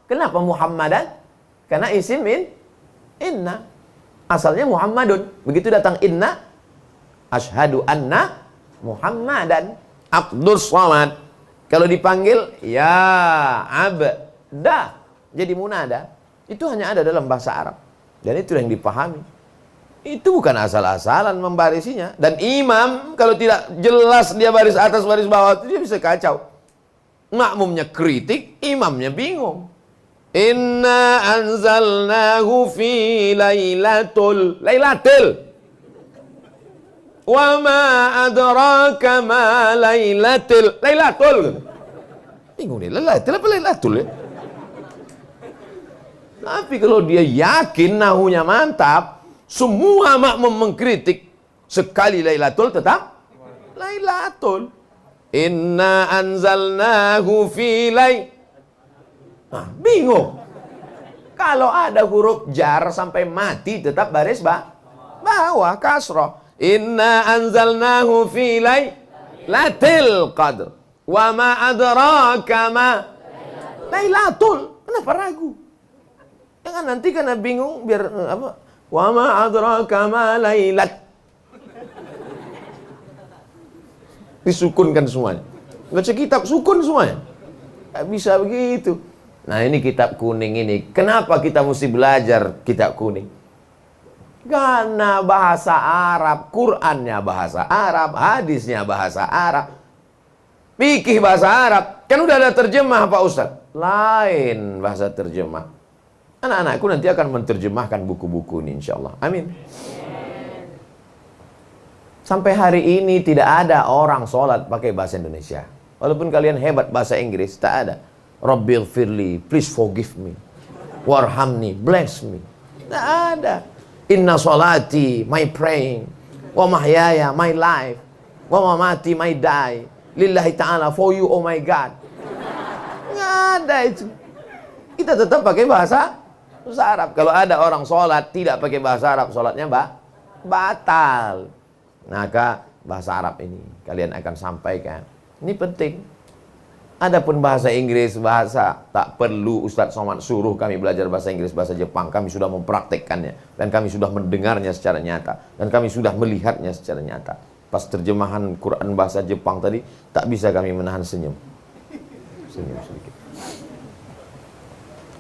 Kenapa Muhammadan? Karena isim inna. Asalnya Muhammadun. Begitu datang inna, ashhadu anna Muhammadan. Abdus Somad. Kalau dipanggil ya abda, jadi munada. Itu hanya ada dalam bahasa Arab. Dan itu yang dipahami. Itu bukan asal-asalan membarisinya. Dan imam kalau tidak jelas dia baris atas baris bawah, dia bisa kacau. Makmumnya kritik, imamnya bingung. Inna anzalnahu fi lailatul wa ma adraka ma lailatul bingung nih, lailatul apa lailatul ya? Tapi kalau dia yakin nahunya mantap, semua makmum mengkritik, sekali lailatul tetap lailatul. Inna anzalnahu fi bingung. Kalau ada huruf jar sampai mati tetap baris bawah kasroh. Inna anzalnahu fi lailatul qadr wa ma adraka ma lailatul. Kenapa ragu? Jangan nanti karena bingung biar apa? Wa ma adraka ma lailat. Disukunkan semuanya. Baca kitab sukun semuanya. Nggak bisa begitu. Nah, ini kitab kuning ini. Kenapa kita mesti belajar kitab kuning? Karena bahasa Arab, Qur'annya bahasa Arab, hadisnya bahasa Arab, fikih bahasa Arab. Kan udah ada terjemah Pak Ustadz. Lain bahasa terjemah. Anak-anakku nanti akan menerjemahkan buku-buku ini insya Allah. Amin. Sampai hari ini tidak ada orang sholat pakai bahasa Indonesia. Walaupun kalian hebat bahasa Inggris, tak ada. Rabbighfirli, please forgive me. Warhamni, bless me. Tak ada. Inna sholati, my praying. Wa mahyaya, my life. Wa mamati, my die. Lillahi ta'ala, for you, oh my God. Nggak ada itu. Kita tetap pakai bahasa Arab. Kalau ada orang sholat tidak pakai bahasa Arab, sholatnya batal. Maka bahasa Arab ini kalian akan sampaikan. Ini penting. Adapun bahasa Inggris, bahasa tak perlu Ustadz Somad suruh kami belajar bahasa Inggris, bahasa Jepang. Kami sudah mempraktekkannya. Dan kami sudah mendengarnya secara nyata. Dan kami sudah melihatnya secara nyata. Pas terjemahan Quran bahasa Jepang tadi, tak bisa kami menahan senyum. Senyum sedikit.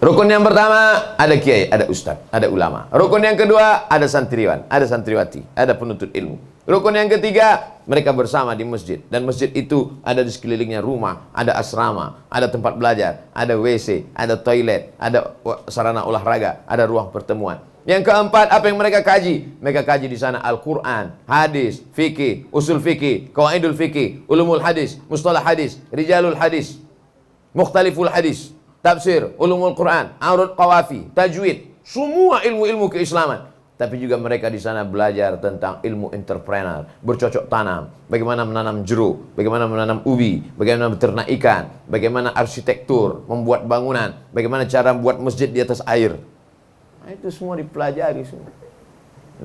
Rukun yang pertama, ada kiai, ada ustadz, ada ulama. Rukun yang kedua, ada santriwan, ada santriwati, ada penuntut ilmu. Rukun yang ketiga, mereka bersama di masjid. Dan masjid itu ada di sekelilingnya rumah, ada asrama, ada tempat belajar, ada WC, ada toilet, ada sarana olahraga, ada ruang pertemuan. Yang keempat, apa yang mereka kaji? Mereka kaji di sana Al-Quran, hadis, fikih, usul fikih, qawaidul fikih, ulumul hadis, mustalah hadis, rijalul hadis. mukhtaliful hadis, tafsir, ulumul Quran, arud qawafi, tajwid, semua ilmu-ilmu keislaman. Tapi juga mereka di sana belajar tentang ilmu entrepreneur, bercocok tanam, bagaimana menanam jeruk, bagaimana menanam ubi, bagaimana beternak ikan, bagaimana arsitektur, membuat bangunan, bagaimana cara membuat masjid di atas air. Nah, itu semua dipelajari semua.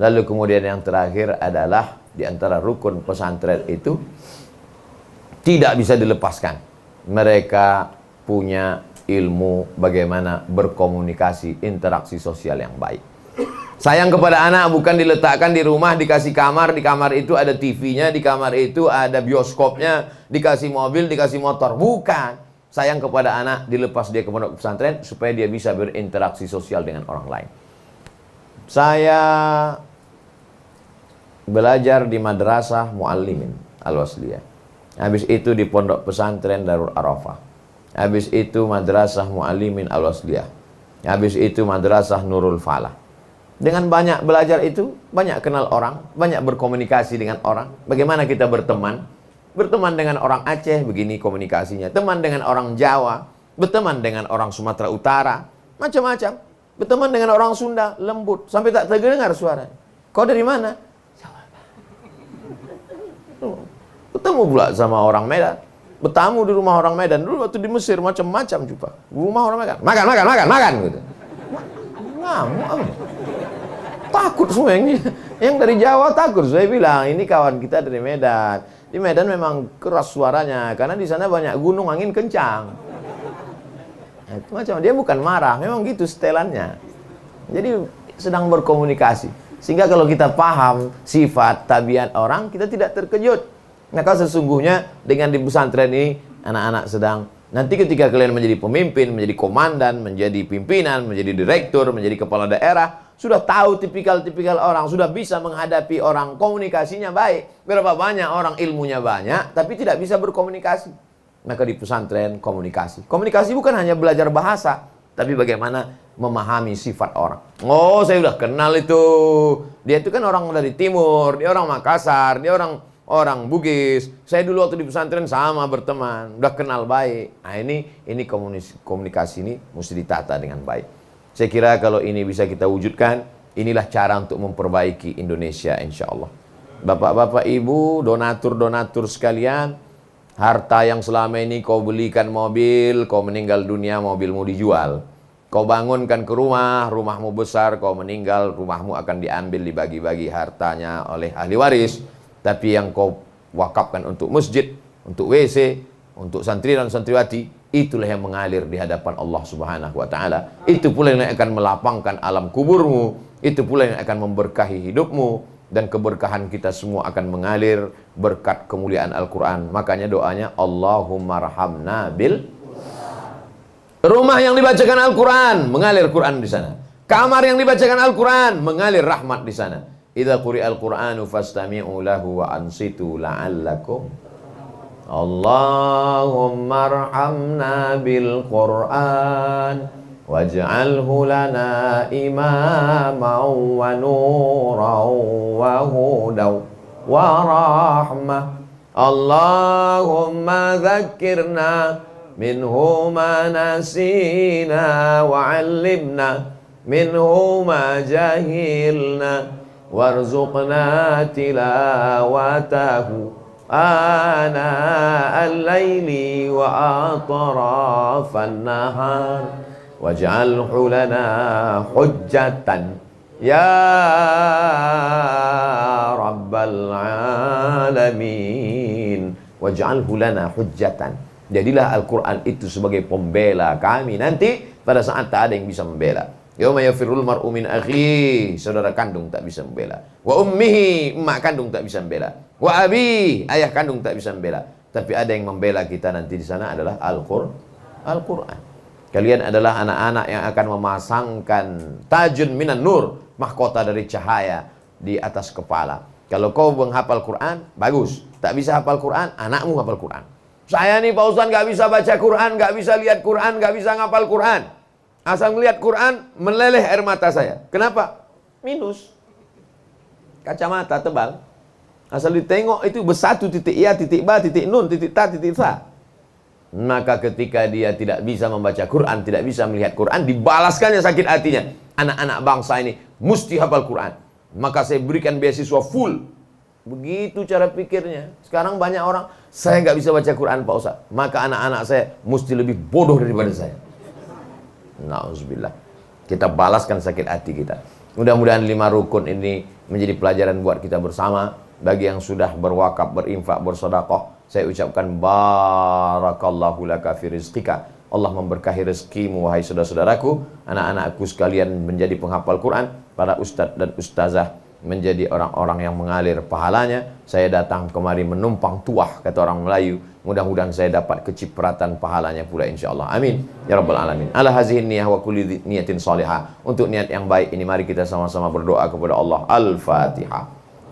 Lalu kemudian yang terakhir adalah di antara rukun pesantren itu tidak bisa dilepaskan. Mereka punya ilmu bagaimana berkomunikasi, interaksi sosial yang baik. Sayang kepada anak bukan diletakkan di rumah, dikasih kamar, di kamar itu ada TV-nya, di kamar itu ada bioskopnya, dikasih mobil, dikasih motor. Bukan. Sayang kepada anak dilepas dia ke pondok pesantren supaya dia bisa berinteraksi sosial dengan orang lain. Saya belajar di Madrasah Muallimin Al-Wasliyah. Habis itu di pondok pesantren Darul Arafah. Habis itu Madrasah Muallimin Al-Wasliyah. Habis itu Madrasah Nurul Falah. Dengan banyak belajar itu, banyak kenal orang, banyak berkomunikasi dengan orang. Bagaimana kita berteman? Berteman dengan orang Aceh, begini komunikasinya. Teman dengan orang Jawa, berteman dengan orang Sumatera Utara, macam-macam. Berteman dengan orang Sunda, lembut, sampai tak terdengar suara. Kau dari mana? Bertemu pula sama orang Medan. Bertamu di rumah orang Medan. Dulu waktu di Mesir macam-macam jumpa. Rumah orang Medan. Makan gitu. Ngamuk. Takut semua yang dari Jawa takut. Saya bilang ini kawan kita dari Medan. Di Medan memang keras suaranya karena di sana banyak gunung, angin kencang. Nah, itu macam dia bukan marah, memang gitu setelannya. Jadi sedang berkomunikasi. Sehingga kalau kita paham sifat tabiat orang, kita tidak terkejut. Maka sesungguhnya dengan di pesantren ini anak-anak sedang nanti ketika kalian menjadi pemimpin, menjadi komandan, menjadi pimpinan, menjadi direktur, menjadi kepala daerah, sudah tahu tipikal-tipikal orang, sudah bisa menghadapi orang, komunikasinya baik. Berapa banyak orang ilmunya banyak, tapi tidak bisa berkomunikasi. Maka di pesantren komunikasi. Komunikasi bukan hanya belajar bahasa, tapi bagaimana memahami sifat orang. Oh, saya sudah kenal itu. Dia itu kan orang dari timur, dia orang Makassar, dia orang Bugis. Saya dulu waktu di pesantren sama berteman, udah kenal baik. Nah ini komunikasi ini mesti ditata dengan baik. Saya kira kalau ini bisa kita wujudkan, inilah cara untuk memperbaiki Indonesia insya Allah. Bapak-bapak, ibu, donatur-donatur sekalian, harta yang selama ini kau belikan mobil, kau meninggal dunia mobilmu dijual. Kau bangunkan ke rumah, rumahmu besar, kau meninggal, rumahmu akan diambil, dibagi-bagi hartanya oleh ahli waris. Tapi yang kau wakafkan untuk masjid, untuk WC, untuk santri dan santriwati, itulah yang mengalir di hadapan Allah Subhanahu wa Ta'ala. Itu pula yang akan melapangkan alam kuburmu, itu pula yang akan memberkahi hidupmu, dan keberkahan kita semua akan mengalir berkat kemuliaan Al-Quran. Makanya doanya Allahumma rahamna bil. Rumah yang dibacakan Al-Quran, mengalir Quran di sana. Kamar yang dibacakan Al-Quran, mengalir rahmat di sana. Idza quri'al Qur'anu fastami'u lahu wa ansitu la'allakum. Allahumma arhamna bil Qur'an waj'alhu lana imaman wa nuran wa hudaw wa rahmah. Allahumma dhakkirna minhu ma nasina wa 'allimna minhu ma jahilna warzuqna tilawatahu ana al-laili wa atrafan nahar waj'alhu lana hujjatan ya rabbal alamin. Waj'alhu lana hujjatan. Jadilah Al-Quran itu sebagai pembela kami nanti pada saat tak ada yang bisa membela. Yauma yafirrul mar'u min akhihi, saudara kandung tak bisa membela. Wa ummihi, emak kandung tak bisa membela. Wa abi, ayah kandung tak bisa membela. Tapi ada yang membela kita nanti di sana adalah Al-Quran. Kalian adalah anak-anak yang akan memasangkan tajun minan nur, mahkota dari cahaya di atas kepala. Kalau kau menghafal Quran, bagus. Tak bisa hafal Quran, anakmu hafal Quran. Saya nih Pak Ustaz gak bisa baca Quran, gak bisa lihat Quran, gak bisa ngapal Quran. Asal melihat Quran, meleleh air mata saya. Kenapa? Minus. Kacamata tebal. Asal ditengok itu bersatu titik ya, titik ba, titik nun, titik ta, titik sa. Maka ketika dia tidak bisa membaca Quran, tidak bisa melihat Quran, dibalaskannya sakit hatinya. Anak-anak bangsa ini mesti hafal Quran. Maka saya berikan beasiswa full. Begitu cara pikirnya. Sekarang banyak orang, saya nggak bisa baca Quran Pak Ustaz, maka anak-anak saya mesti lebih bodoh daripada saya. Na'udzubillah. Kita balaskan sakit hati kita. Mudah-mudahan 5 rukun ini menjadi pelajaran buat kita bersama. Bagi yang sudah berwakaf, berinfak, bersedekah, saya ucapkan barakallahu laka fi rizqika. Allah memberkahi rezekimu wahai saudara-saudaraku. Anak-anakku sekalian menjadi penghafal Quran, para ustadz dan ustazah menjadi orang-orang yang mengalir pahalanya. Saya datang kemari menumpang tuah, kata orang Melayu. Mudah-mudahan saya dapat kecipratan pahalanya pula insyaallah. Amin ya rabbal alamin. Ala hazihi niyah wa kulli niyatin salihah. Untuk niat yang baik ini mari kita sama-sama berdoa kepada Allah. Al-Fatihah.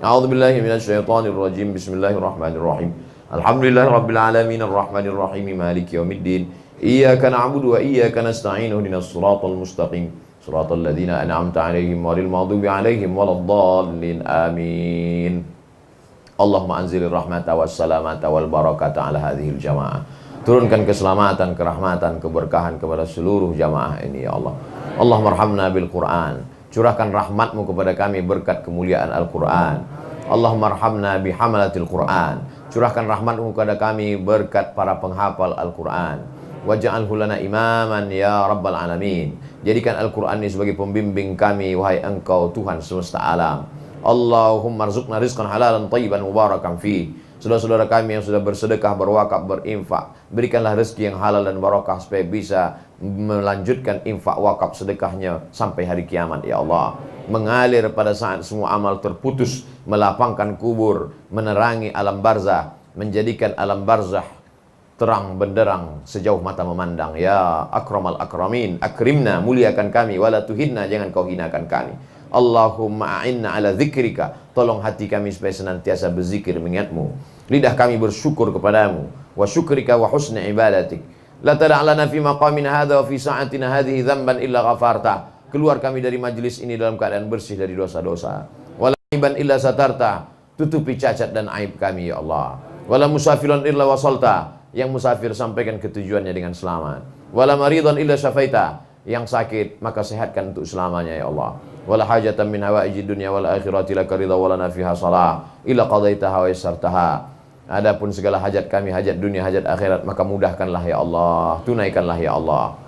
A'udzubillahi minasyaitonir rajim. Bismillahirrahmanirrahim. Alhamdulillahirabbil alamin arrahmanir rahim maliki yaumiddin. Iyyaka na'budu wa iyyaka nasta'in. Ihdinas siratal mustaqim. Shiratal ladzina an'amta 'alaihim ghairil maghdubi 'alaihim waladdallin. Amin. Allahumma anzilir rahmata was salamata wal barakata 'ala hadhil jamaah. Turunkan keselamatan, kerahmatan, keberkahan kepada seluruh jamaah ini ya Allah. Allahumma arhamna bil Qur'an. Curahkan rahmatmu kepada kami berkat kemuliaan Al-Quran. Allahumma arhamna bihamalatil Qur'an. Curahkan rahmatmu kepada kami berkat para penghafal Al-Quran. Waj'alhu lana imaman ya rabbal alamin. Jadikan Al-Quran ini sebagai pembimbing kami wahai Engkau Tuhan semesta alam. Allahumma rzuqna rizqan halalan thayyiban mubarakan fi. Saudara-saudara kami yang sudah bersedekah, berwakaf, berinfak, berikanlah rezeki yang halal dan barakah supaya bisa melanjutkan infak wakaf sedekahnya sampai hari kiamat ya Allah. Mengalir pada saat semua amal terputus, melapangkan kubur, menerangi alam barzah, menjadikan alam barzah terang benderang sejauh mata memandang. Ya akramal akramin, akrimna, muliakan kami, wala tuhinna, jangan kau hinakan kami. Allahumma a'inna ala dzikrika, tolong hati kami supaya senantiasa berzikir mengingatmu, lidah kami bersyukur kepadamu, wa syukrika wa husni ibadatik. La tada'lana fi maqamina hadha wa fi sa'atina hadhihi dzamban illa ghafarta. Keluar kami dari majlis ini dalam keadaan bersih dari dosa-dosa. Wala aiban illa satarta, tutupi cacat dan aib kami ya Allah. Wala musafiran illa wasalta, yang musafir sampaikan ke tujuannya dengan selamat. Wala maridan illa syafaita, yang sakit maka sehatkan untuk selamanya ya Allah. Wala hajatan min hawaijid dunya wal akhirati laka ridha wa lana fiha salah illa qadaitaha wa yassartaha. Adapun segala hajat kami, hajat dunia, hajat akhirat, maka mudahkanlah ya Allah, tunaikanlah ya Allah.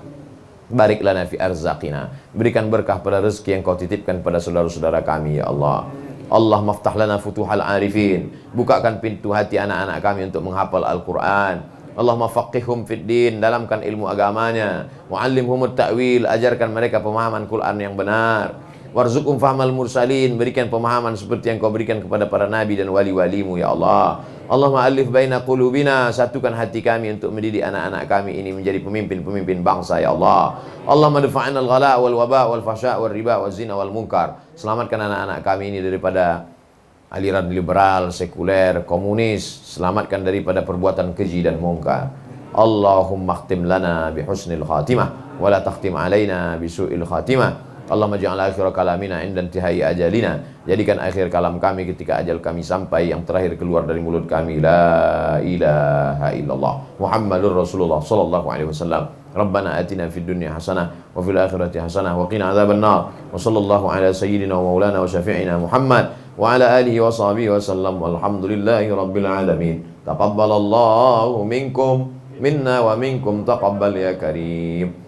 Barik lana fi arzaqina, berikan berkah pada rezeki yang kau titipkan pada saudara-saudara kami ya Allah. Allah maftah lana futuhal arifin, bukakan pintu hati anak-anak kami untuk menghafal Al-Quran. Allahumma faqihhum fid din, dalamkan ilmu agamanya. Muallimhumut ta'wil, ajarkan mereka pemahaman Quran yang benar. Warzuqhum fahmal mursalin, berikan pemahaman seperti yang kau berikan kepada para nabi dan wali-walimu ya Allah. Allahumma alif baina qulubina, satukan hati kami untuk mendidik anak-anak kami ini menjadi pemimpin-pemimpin bangsa ya Allah. Allahumma dafa'na al-ghala wal waba wal fasha wal riba wal zina wal munkar. Selamatkan anak-anak kami ini daripada aliran liberal, sekuler, komunis. Selamatkan daripada perbuatan keji dan mungkar. Allahumma khtim lana bi husnil khatimah wa la takhtim alaina bi su'il khatimah. Allahumma ja'al akhir kalamina inda intihai ajalina, jadikan akhir kalam kami ketika ajal kami sampai, yang terakhir keluar dari mulut kami la ilaha illallah Muhammadur Rasulullah sallallahu alaihi wasallam. Rabbana atina fid dunya hasanah wa fil akhirati hasanah wa qina adzabannar. Wa sallallahu ala sayyidina wa maulana wa syafi'ina Muhammad wa ala alihi wa sahbihi wa sallam. Walhamdulillahi rabbil alamin. Taqabbalallahu minkum minna wa minkum taqabbal ya karim.